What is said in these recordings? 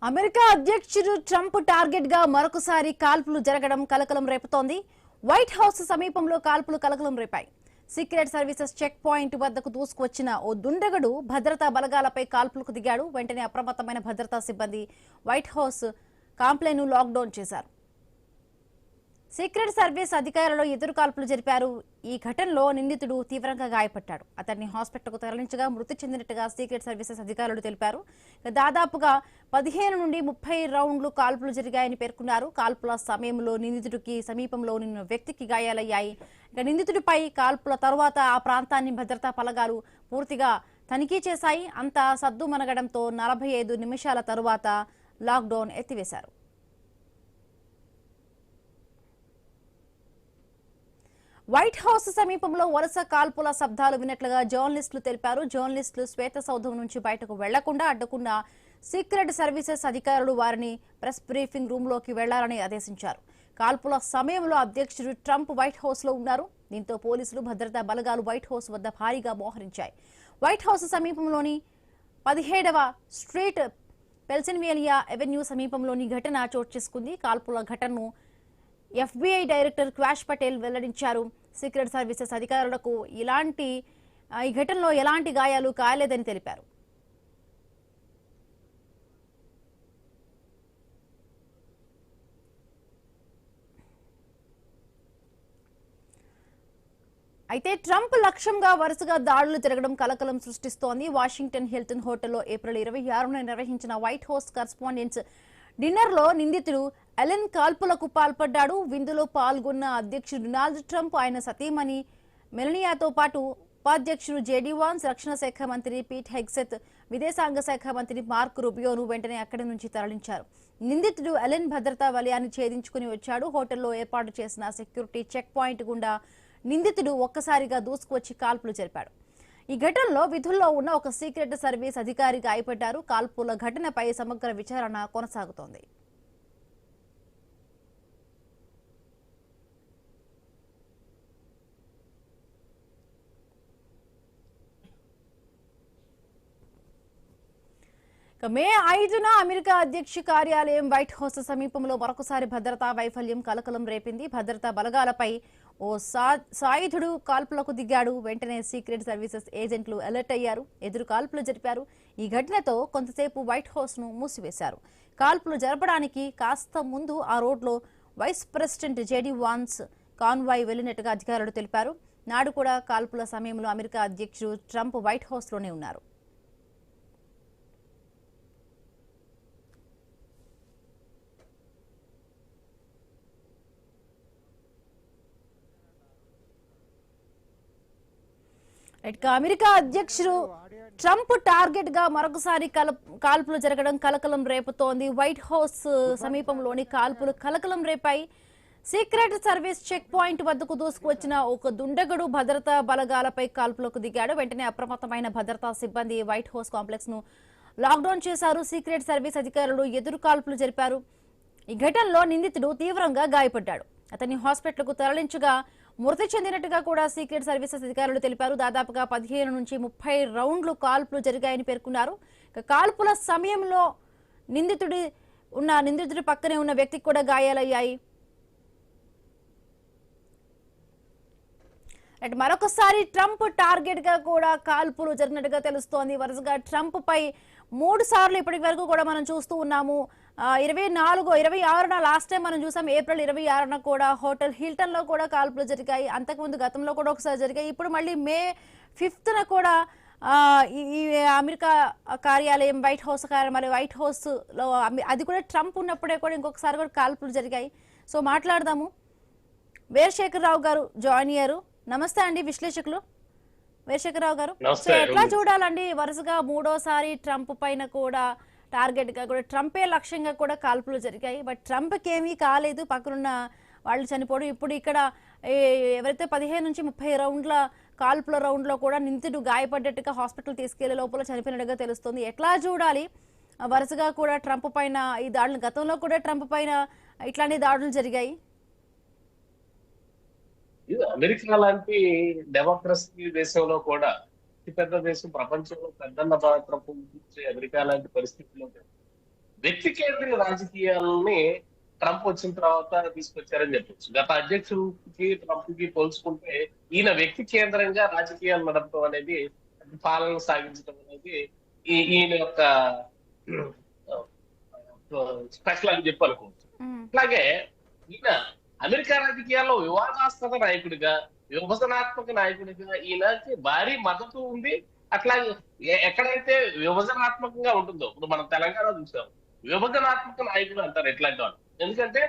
America అధ్యక్షుడు Trump target గా మరొకసారి కాల్పులు జరగడం కలకలం రేపుతోంది. వైట్ హౌస్ సమీపంలో కాల్పులు కలకలం రేపాయి. సీక్రెట్ సర్వీసెస్ చెక్ పాయింట్ వద్దకు దూసుకొచ్చిన ఓ దుండగుడు భద్రతా బలగాలపై కాల్పులకు దిగాడు. వెంటనే అప్రమత్తమైన భద్రతా సిబ్బంది వైట్ హౌస్ కాంప్లెక్స్ ను లాక్డౌన్ చేశారు. సీక్రెట్ సర్వీస్ అధికారులు ఎదురు కాల్పులు జరిపారు. ఈ ఘటనలో నిందితుడు తీవ్రంగా గాయపడ్డాడు. అతన్ని హాస్పిటల్కు తరలించగా మృతి చెందినట్టుగా సీక్రెట్ సర్వీసెస్ అధికారులు తెలిపారు. దాదాపుగా 15 నుండి 30 రౌండ్లు కాల్పులు జరిగాయని పేర్కొన్నారు. కాల్పుల సమయంలో నిందితుడికి సమీపంలో ఉన్న వ్యక్తికి గాయాలయ్యాయి. నిందితుడిపై కాల్పుల తర్వాత ఆ ప్రాంతాన్ని భద్రతా బలగాలు పూర్తిగా తనిఖీ చేశాయి. అంతా సద్దుమణగడంతో 45 నిమిషాల తరువాత లాక్డౌన్ ఎత్తివేశారు. వైట్ హౌస్ సమీపంలో వరుస కాల్పుల శబ్దాలు విన్నట్లుగా జర్నలిస్టులు తెలిపారు. జర్నలిస్టులు శ్వేత సౌధం నుంచి బయటకు వెళ్లకుండా అడ్డుకున్న సీక్రెట్ సర్వీసెస్ అధికారులు వారిని ప్రెస్ బ్రీఫింగ్ రూమ్ లోకి వెళ్లాలని ఆదేశించారు. కాల్పుల సమయంలో అధ్యక్షుడు ట్రంప్ వైట్ హౌస్ లో ఉన్నారు. దీంతో పోలీసులు భద్రతా బలగాలు వైట్ హౌస్ వద్ద భారీగా మోహరించాయి. వైట్ హౌస్ సమీపంలోని 17వ స్ట్రీట్ పెన్సిల్వేనియా ఎవెన్యూ సమీపంలోని ఘటన చోటు చేసుకుంది. కాల్పుల ఘటనను FBI డైరెక్టర్ క్వాష్ పటేల్ వెల్లడించారు. సీక్రెట్ సర్వీసెస్ అధికారులకు ఈ ఘటనలో ఎలాంటి గాయాలు కాలేదని తెలిపారు. అయితే ట్రంప్ లక్ష్యంగా వరుసగా దాడులు జరగడం కలకలం సృష్టిస్తోంది. వాషింగ్టన్ హిల్టన్ హోటల్లో ఏప్రిల్ 26న నిర్వహించిన వైట్ హౌస్ కరస్పాండెంట్స్ డిన్నర్ లో నిందితుడు ఎలెన్ కాల్పులకు పాల్పడ్డాడు. విందులో పాల్గొన్న అధ్యక్షుడు డొనాల్డ్ ట్రంప్, ఆయన సతీమణి మెలనియాతో పాటు ఉపాధ్యక్షుడు జేడీ వాన్స్, రక్షణ శాఖ మంత్రి పీట్ హెగ్సెత్, విదేశాంగ శాఖ మంత్రి మార్క్ రూబియోను వెంటనే అక్కడి నుంచి తరలించారు. నిందితుడు ఎలెన్ భద్రతా వలయాన్ని ఛేదించుకుని వచ్చాడు. హోటల్లో ఏర్పాటు చేసిన సెక్యూరిటీ చెక్ పాయింట్ గుండా నిందితుడు ఒక్కసారిగా దూసుకువచ్చి కాల్పులు జరిపాడు. ఈ ఘటనలో విధుల్లో ఉన్న ఒక సీక్రెట్ సర్వీస్ అధికారి గాయపడ్డారు. కాల్పుల ఘటనపై సమగ్ర విచారణ కొనసాగుతోంది. మే 5న అమెరికా అధ్యక్ష కార్యాలయం వైట్ హౌస్ సమీపంలో మరొకసారి భద్రతా వైఫల్యం కలకలం రేపింది. భద్రతా బలగాలపై ఓ సాయుధుడు కాల్పులకు దిగాడు. వెంటనే సీక్రెట్ సర్వీసెస్ ఏజెంట్లు అలర్ట్ అయ్యారు, ఎదురు కాల్పులు జరిపారు. ఈ ఘటనతో కొంతసేపు వైట్ హౌస్ ను మూసివేశారు. కాల్పులు జరపడానికి కాస్త ముందు ఆ రోడ్లో vice president JD Vance convoy వెళ్లినట్టుగా అధికారులు తెలిపారు. నాడు కూడా కాల్పుల సమయంలో అమెరికా అధ్యక్షుడు ట్రంప్ వైట్ హౌస్ లోనే ఉన్నారు. అమెరికా అధ్యక్షుడు ట్రంప్ టార్గెట్ గా మరొకసారి కాల్పులు జరగడం కలకలం రేపుతోంది. వైట్ హౌస్ సమీపంలోని కాల్పులు కలకలం రేపాయి. సీక్రెట్ సర్వీస్ చెక్ పాయింట్ వద్దకు దూసుకువచ్చిన ఒక దుండగుడు భద్రతా బలగాలపై కాల్పులకు దిగాడు. వెంటనే అప్రమత్తమైన భద్రతా సిబ్బంది వైట్ హౌస్ కాంప్లెక్స్ ను లాక్డౌన్ చేశారు. సీక్రెట్ సర్వీస్ అధికారులు ఎదురు కాల్పులు జరిపారు. ఈ ఘటనలో నిందితుడు తీవ్రంగా గాయపడ్డాడు. అతన్ని హాస్పిటల్కు తరలించగా మృతి చెందినట్టుగా కూడా సీక్రెట్ సర్వీసెస్ అధికారులు తెలిపారు. దాదాపుగా 15 నుంచి 30 రౌండ్లు కాల్పులు జరిగాయని పేర్కొన్నారు. కాల్పుల సమయంలో నిందితుడి పక్కనే ఉన్న వ్యక్తికి కూడా గాయాలయ్యాయి. మరొకసారి ట్రంప్ టార్గెట్ గా కూడా కాల్పులు జరిగినట్టుగా తెలుస్తోంది. వరుసగా ట్రంప్ పై 3 సార్లు ఇప్పటి వరకు కూడా మనం చూస్తూ ఉన్నాము. 26న లాస్ట్ టైం మనం చూసాం. ఏప్రిల్ 26న కూడా హోటల్ హిల్టన్ లో కూడా కాల్పులు జరిగాయి. అంతకుముందు గతంలో కూడా ఒకసారి జరిగాయి. ఇప్పుడు మళ్ళీ మే 5న కూడా ఈ అమెరికా కార్యాలయం వైట్ హౌస్ లో అది కూడా ట్రంప్ ఉన్నప్పుడే కూడా ఇంకొకసారి కూడా కాల్పులు జరిగాయి. సో మాట్లాడదాము. వీరశేఖర్ రావు గారు జాయిన్ అయ్యారు. నమస్తే అండి విశ్లేషకులు. వీరశేఖర్ రావు గారు, సో ఎట్లా చూడాలండి వరుసగా 3వసారి ట్రంప్ పైన కూడా టార్గెట్ గా కూడా ట్రంపే లక్ష్యంగా కూడా కాల్పులు జరిగాయి. బట్ ట్రంప్కి ఏమీ కాలేదు, పక్కనున్న వాళ్ళు చనిపోవడం. ఇప్పుడు ఇక్కడ ఎవరైతే 15 నుంచి 30 రౌండ్ల కాల్పుల రౌండ్ లో కూడా నిందితుడు గాయపడ్డట్టుగా హాస్పిటల్ తీసుకెళ్లే లోపల చనిపోయినట్టుగా తెలుస్తుంది. ఎట్లా చూడాలి వరుసగా కూడా ట్రంప్ పైన ఈ దాడులు? గతంలో కూడా ట్రంప్ పైన ఇట్లాంటి దాడులు జరిగాయి. అమెరికా లాంటి డెమోక్రసీ దేశంలో కూడా అతిపెద్ద దేశం, ప్రపంచంలో పెద్దన్న పాత్ర పోషించే అమెరికా లాంటి పరిస్థితుల్లో వ్యక్తి కేంద్రీయ రాజకీయాలని ట్రంప్ వచ్చిన తర్వాత తీసుకొచ్చారని చెప్పొచ్చు. గత అధ్యక్షుడికి ట్రంప్ కి పోల్చుకుంటే ఈయన వ్యక్తి కేంద్రంగా రాజకీయాలు నడపడం అనేది, పాలన సాగించడం అనేది ఈయన యొక్క స్పెషల్ అని చెప్పి అనుకోవచ్చు. అట్లాగే ఈయన అమెరికా రాజకీయాల్లో వివాదాస్పద నాయకుడిగా, విభజనాత్మక నాయకుడిగా ఈయనకి భారీ మద్దతు ఉంది. అట్లాగే ఎక్కడైతే విభజనాత్మకంగా ఉంటుందో, ఇప్పుడు మనం తెలంగాణ చూసాం, విభజనాత్మక నాయకుడు అంటారు ఇట్లాంటి వాళ్ళు. ఎందుకంటే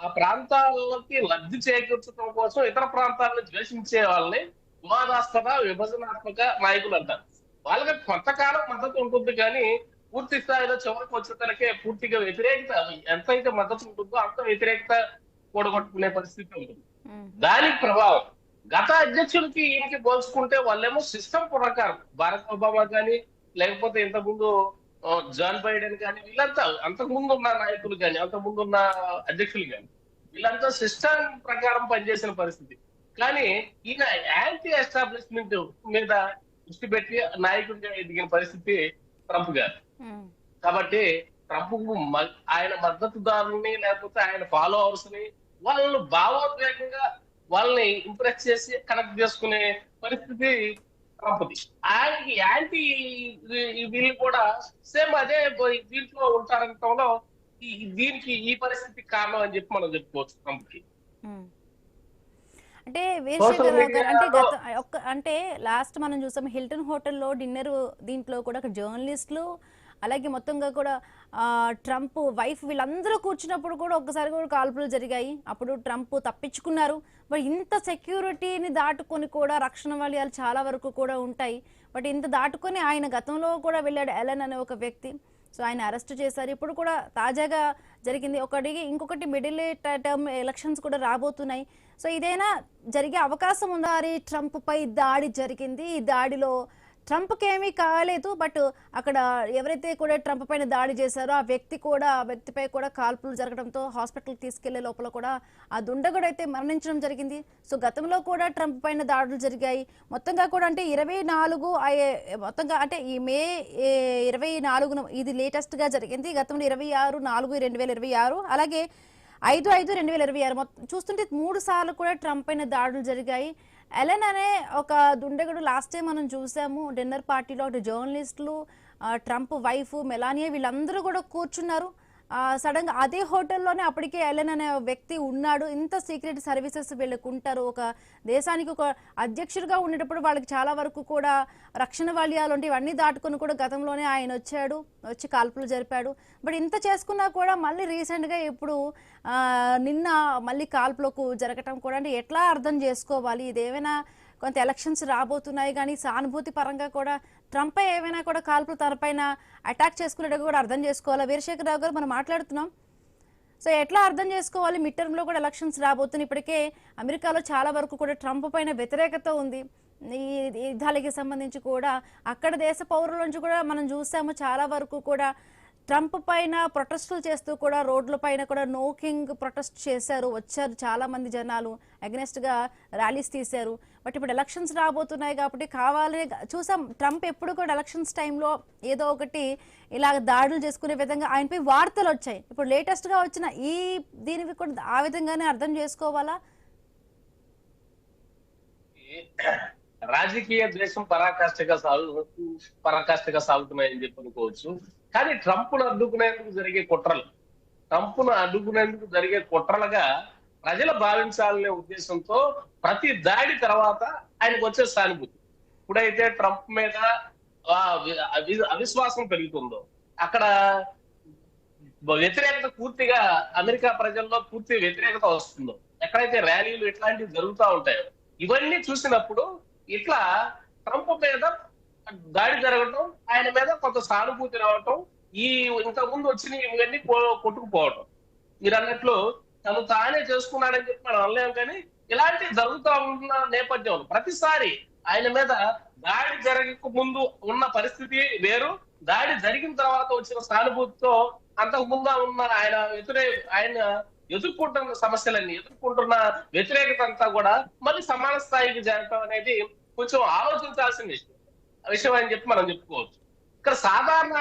ఆ ప్రాంతాలకి లబ్ధి చేకూర్చడం కోసం ఇతర ప్రాంతాలను ద్వేషించే వాళ్ళని వివాదాస్పద విభజనాత్మక నాయకులు అంటారు. వాళ్ళకి కొంతకాలం మద్దతు ఉంటుంది, కానీ పూర్తి స్థాయిలో చివరికి వచ్చేసరికి పూర్తిగా వ్యతిరేకత, ఎంతైతే మద్దతు ఉంటుందో అంత వ్యతిరేకత కూడగొట్టుకునే పరిస్థితి ఉంటుంది. దానికి ప్రభావం గత అధ్యక్షులకి ఈయనకి పోల్చుకుంటే వాళ్ళేమో సిస్టమ్ ప్రకారం, బారక్ ఒబామా కానీ లేకపోతే ఇంతకుముందు జాన్ బైడెన్ కానీ, వీళ్ళంతా అంతకుముందు ఉన్న నాయకులు కానీ, అంతకుముందు ఉన్న అధ్యక్షులు కానీ, వీళ్ళంతా సిస్టమ్ ప్రకారం పనిచేసిన పరిస్థితి. కానీ ఈయన యాంటీ ఎస్టాబ్లిష్మెంట్ మీద దృష్టి పెట్టి నాయకుడిగా ఎదిగిన పరిస్థితి ట్రంప్ గారు. కాబట్టి ట్రంప్ ఆయన మద్దతుదారుల్ని లేకపోతే ఆయన ఫాలోవర్స్ ని వాళ్ళని భావోద్వేగంగా వాళ్ళని ఇంప్రెస్ చేసి కనెక్ట్ చేసుకునే పరిస్థితి ట్రంప్ది. ఆయనకి యాంటీ వీళ్ళు కూడా సేమ్ అదే దీంట్లో ఉంటారనటంలో దీనికి ఈ పరిస్థితి కారణం అని చెప్పి మనం చెప్పుకోవచ్చు ట్రంప్ కి. అంటే వీరశేఖర్ రావు గారు, అంటే లాస్ట్ మనం చూసాం హిల్టన్ హోటల్లో డిన్నర్, దీంట్లో కూడా జర్నలిస్టులు అలాగే మొత్తంగా కూడా ట్రంప్ వైఫ్ వీళ్ళందరూ కూర్చున్నప్పుడు కూడా ఒక్కసారి కూడా కాల్పులు జరిగాయి. అప్పుడు ట్రంప్ తప్పించుకున్నారు. బట్ ఇంత సెక్యూరిటీని దాటుకొని కూడా రక్షణ వలయాలు చాలా వరకు కూడా ఉంటాయి. బట్ ఇంత దాటుకొని ఆయన గతంలో కూడా వెళ్ళాడు, ఎలన్ అనే ఒక వ్యక్తి. సో ఆయన అరెస్ట్ చేశారు. ఇప్పుడు కూడా తాజాగా జరిగింది ఇంకొకటి మిడిల్ టర్మ్ ఎలక్షన్స్ కూడా రాబోతున్నాయి. సో ఇదైనా జరిగే అవకాశం ఉందా? ట్రంప్ పై దాడి జరిగింది, ఈ దాడిలో ట్రంప్కి ఏమీ కాలేదు, బట్ అక్కడ ఎవరైతే కూడా ట్రంప్ పైన దాడి చేశారో ఆ వ్యక్తిపై కూడా కాల్పులు జరగడంతో హాస్పిటల్కి తీసుకెళ్లే లోపల కూడా ఆ దుండగుడు అయితే మరణించడం జరిగింది. సో గతంలో కూడా ట్రంప్ పైన దాడులు జరిగాయి. మొత్తంగా కూడా అంటే 24 మొత్తంగా అంటే ఈ మే 24న ఇది లేటెస్ట్ గా జరిగింది. గతంలో 26/4/2026 అలాగే 5/5/2026 చూస్తుంటే 3 సార్లు కూడా ట్రంప్ పైన దాడులు జరిగాయి. ఎలన్ అనే ఒక దుండగుడు లాస్ట్ టైం మనం చూసాము డిన్నర్ పార్టీలో, అటు జర్నలిస్టులు, ట్రంప్ వైఫ్ మెలానియా వీళ్ళందరూ కూడా కూర్చున్నారు. సడన్గా అదే హోటల్లోనే అప్పటికే ఎలన్ అనే వ్యక్తి ఉన్నాడు. ఇంత సీక్రెట్ సర్వీసెస్ వీళ్ళకు ఉంటారు. ఒక దేశానికి ఒక అధ్యక్షుడిగా ఉండేటప్పుడు వాళ్ళకి చాలా వరకు కూడా రక్షణ వలయాలు ఉంటాయి. ఇవన్నీ దాటుకొని కూడా గతంలోనే ఆయన వచ్చి కాల్పులు జరిపాడు. బట్ ఇంత చేసుకున్నా కూడా మళ్ళీ రీసెంట్గా ఇప్పుడు నిన్న మళ్ళీ కాల్పులకు జరగటం కూడా అంటే ఎట్లా అర్థం చేసుకోవాలి? ఇదేమైనా కొంత ఎలక్షన్స్ రాబోతున్నాయి, కానీ సానుభూతి పరంగా కూడా ట్రంప్ ఏమైనా కూడా కాల్పులు తనపైన అటాక్ చేసుకునేటప్పుడు కూడా అర్థం చేసుకోవాలా? వీరశేఖర్ రావు గారు మనం మాట్లాడుతున్నాం. సో ఎట్లా అర్థం చేసుకోవాలి? మిడ్ టర్మ్లో కూడా ఎలక్షన్స్ రాబోతున్నాయి. ఇప్పటికే అమెరికాలో చాలా వరకు కూడా ట్రంప్ పైన వ్యతిరేకత ఉంది. ఈ యుద్ధాలకి సంబంధించి కూడా అక్కడ దేశ పౌరుల నుంచి కూడా మనం చూసాము చాలా వరకు కూడా ట్రంప్ పైన ప్రొటెస్టులు చేస్తూ కూడా రోడ్ల పైన కూడా నో కింగ్ ప్రొటెస్ట్ వచ్చారు చాలా మంది జనాలు, అగెనెస్ట్ గా ర్యాలీస్ తీశారు. బట్ ఇప్పుడు ఎలక్షన్స్ రాబోతున్నాయి కాబట్టి కావాలని చూసాం ట్రంప్ ఎప్పుడు కూడా ఎలక్షన్స్ టైంలో ఏదో ఒకటి ఇలా దాడులు చేసుకునే విధంగా ఆయనపై వార్తలు వచ్చాయి. ఇప్పుడు లేటెస్ట్ గా వచ్చిన ఈ దీనికి కూడా ఆ విధంగానే అర్థం చేసుకోవాలా? రాజకీయ ద్వేషం పరాకాష్ఠగా సాగుతున్నాయని చెప్పి అనుకోవచ్చు. కానీ ట్రంప్ను అడ్డుకునేందుకు జరిగే కుట్రలుగా ప్రజలు భావించాలనే ఉద్దేశంతో ప్రతి దాడి తర్వాత ఆయనకు వచ్చే సానుభూతి. ఇప్పుడైతే ట్రంప్ మీద అవిశ్వాసం పెరుగుతుందో, అక్కడ వ్యతిరేకత పూర్తిగా అమెరికా ప్రజల్లో పూర్తి వ్యతిరేకత వస్తుందో, ఎక్కడైతే ర్యాలీలు ఇట్లాంటివి జరుగుతూ ఉంటాయో, ఇవన్నీ చూసినప్పుడు ఇట్లా ట్రంప్ మీద దాడి జరగటం, ఆయన మీద కొంత సానుభూతి రావటం, ఇంతకు ముందు వచ్చిన ఇవన్నీ కొట్టుకుపోవటం, మీరు అన్నట్లు తను తానే చేసుకున్నాడని చెప్పి మనం అనలేము. కానీ ఇలాంటి జరుగుతూ ఉన్న నేపథ్యంలో ప్రతిసారి ఆయన మీద దాడి జరగక ముందు ఉన్న పరిస్థితి వేరు, దాడి జరిగిన తర్వాత వచ్చిన సానుభూతితో అంతకు ముందు ఉన్న ఆయన ఎదుర్కొంటున్న సమస్యలన్నీ, ఎదుర్కొంటున్న వ్యతిరేకత అంతా కూడా మళ్ళీ సమాన స్థాయికి జరగటం అనేది కొంచెం ఆలోచించాల్సిన విషయం అని చెప్పి మనం చెప్పుకోవచ్చు. ఇక్కడ సాధారణ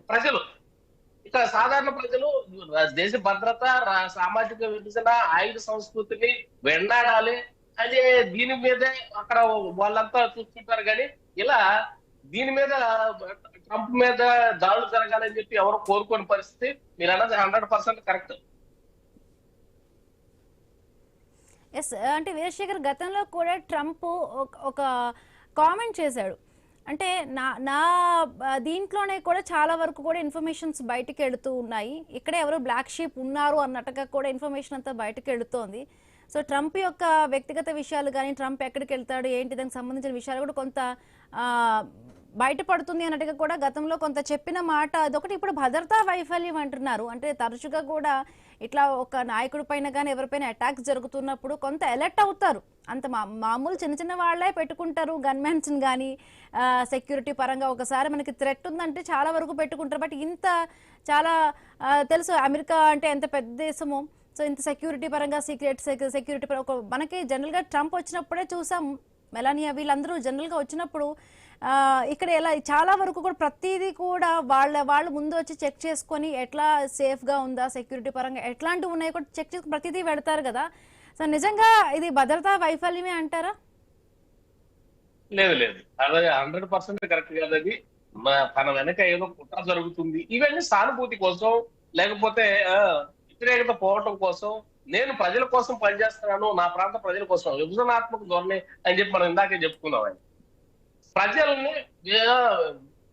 ప్రజలు ఇక్కడ సాధారణ ప్రజలు దేశ భద్రత, సామాజిక విభజన, ఆయుధ సంస్కృతిని వెన్నాడాలి అనే దీని మీదే అక్కడ వాళ్ళంతా చూస్తుంటారు. కానీ ఇలా దీని మీద ట్రంప్ మీద దాడులు జరగాలని చెప్పి ఎవరు కోరుకోని పరిస్థితి. మీరు అన్నది 100% కరెక్ట్. ఎస్, అంటే వీరశేఖర్ గతంలో కూడా ట్రంప్ ఒక కామెంట్ చేశాడు. అంటే నా దీంట్లోనే కూడా చాలా వరకు కూడా ఇన్ఫర్మేషన్స్ బయటికి వెళుతూ ఉన్నాయి, ఇక్కడ ఎవరో బ్లాక్ షీప్ ఉన్నారు అన్నట్టుగా కూడా ఇన్ఫర్మేషన్ అంతా బయటకు వెళుతోంది. సో ట్రంప్ యొక్క వ్యక్తిగత విషయాలు కానీ, ట్రంప్ ఎక్కడికి వెళ్తాడు ఏంటి దానికి సంబంధించిన విషయాలు కూడా కొంత బయటపడుతుంది అన్నట్టుగా కూడా గతంలో కొంత చెప్పిన మాట అదొకటి. ఇప్పుడు భద్రతా వైఫల్యం అంటున్నారు. అంటే తరచుగా కూడా ఇట్లా ఒక నాయకుడి పైన కానీ ఎవరిపైన అటాక్స్ జరుగుతున్నప్పుడు కొంత అలర్ట్ అవుతారు. అంత మామూలు చిన్న చిన్న వాళ్ళే పెట్టుకుంటారు గన్మెన్స్ని కానీ, సెక్యూరిటీ పరంగా ఒకసారి మనకి థ్రెట్ ఉందంటే చాలా వరకు పెట్టుకుంటారు. బట్ ఇంత చాలా తెలుసు అమెరికా అంటే ఎంత పెద్ద దేశమో. సో ఇంత సెక్యూరిటీ పరంగా సెక్యూరిటీ పరంగా మనకి జనరల్గా ట్రంప్ వచ్చినప్పుడే చూసాం, మెలానియా వీళ్ళందరూ జనరల్గా వచ్చినప్పుడు ఇక్కడ ఎలా చాలా వరకు కూడా ప్రతిదీ కూడా వాళ్ళు ముందు వచ్చి చెక్ చేసుకొని ఎట్లా సేఫ్గా ఉందా, సెక్యూరిటీ పరంగా ఎట్లాంటివి ఉన్నాయో కూడా చెక్ చేసుకుని ప్రతిదీ పెడతారు కదా. సో నిజంగా ఇది భద్రతా వైఫల్యమే అంటారా? లేదు లేదు, అదే 100% కరెక్ట్ కాదు. అది తన వెనక ఏదో కుట్ర జరుగుతుంది. ఇవన్నీ సానుభూతి కోసం, లేకపోతే వ్యతిరేకత పోవటం కోసం, నేను ప్రజల కోసం పనిచేస్తున్నాను, నా ప్రాంత ప్రజల కోసం, విభజనాత్మక ధోరణి అని చెప్పి మనం ఇందాకే చెప్పుకున్నాం. ఆయన ప్రజల్ని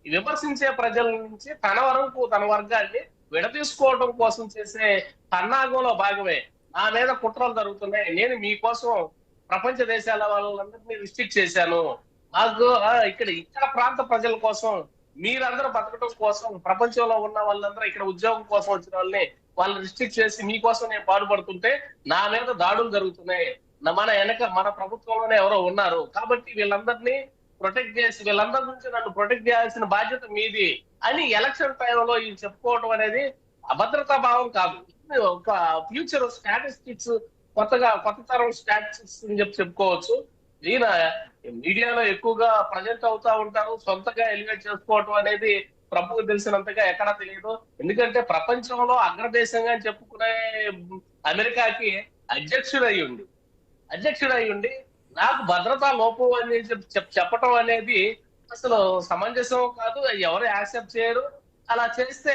విమర్శించే ప్రజల నుంచి తన వరకు తన వర్గాన్ని విడదీసుకోవడం కోసం చేసే పన్నాగంలో భాగమే. నా మీద కుట్రలు జరుగుతున్నాయి, నేను మీకోసం ప్రపంచ దేశాల వాళ్ళందరినీ రిస్ట్రిక్ట్ చేశాను, నాకు ఇక్కడ ప్రాంత ప్రజల కోసం, మీరందరూ బతకడం కోసం, ప్రపంచంలో ఉన్న వాళ్ళందరూ ఇక్కడ ఉద్యోగం కోసం వచ్చిన వాళ్ళని రిస్ట్రిక్ట్ చేసి మీకోసం నేను పాటుపడుతుంటే నా మీద దాడులు జరుగుతున్నాయి, మన ప్రభుత్వంలోనే ఎవరో ఉన్నారు, కాబట్టి వీళ్ళందరినీ ప్రొటెక్ట్ చేసి వీళ్ళందరి నుంచి నన్ను ప్రొటెక్ట్ చేయాల్సిన బాధ్యత మీది అని ఎలక్షన్ టైంలో ఇది చెప్పుకోవడం అనేది అభద్రతా భావం కాదు. ఒక ఫ్యూచర్ స్టాటిస్టిక్స్, కొత్త తరం స్టాటిస్టిక్స్ అని చెప్పుకోవచ్చు. ఈయన మీడియాలో ఎక్కువగా ప్రజెంట్ అవుతా ఉంటారు, సొంతగా ఎలివేట్ చేసుకోవడం అనేది ప్రభుకు తెలిసినంతగా ఎక్కడా తెలియదు. ఎందుకంటే ప్రపంచంలో అగ్రదేశంగా చెప్పుకునే అమెరికాకి అధ్యక్షుడై ఉండి నాకు భద్రతా లోపం అని చెప్పటం అనేది అసలు సమంజసం కాదు. ఎవరు యాక్సెప్ట్ చేయరు. అలా చేస్తే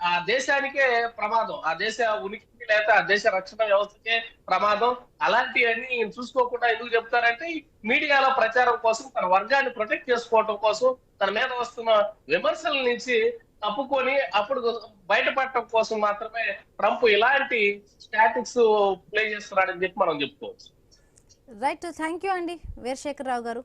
ఆ దేశానికే ప్రమాదం, ఆ దేశ ఉనికికి లేదా ఆ దేశ రక్షణ వ్యవస్థకే ప్రమాదం. అలాంటివన్నీ చూసుకోకుండా ఎందుకు చెప్తారంటే మీడియాలో ప్రచారం కోసం, తన వర్గాన్ని ప్రొటెక్ట్ చేసుకోవడం కోసం, తన మీద వస్తున్న విమర్శల నుంచి తప్పుకొని అప్పుడు బయటపడటం కోసం మాత్రమే ట్రంప్ ఇలాంటి స్టాటిక్స్ ప్లే చేస్తున్నాడని చెప్పి మనం చెప్పుకోవచ్చు. రైట్, థ్యాంక్ యూ అండి వీరశేఖర్ రావు గారు.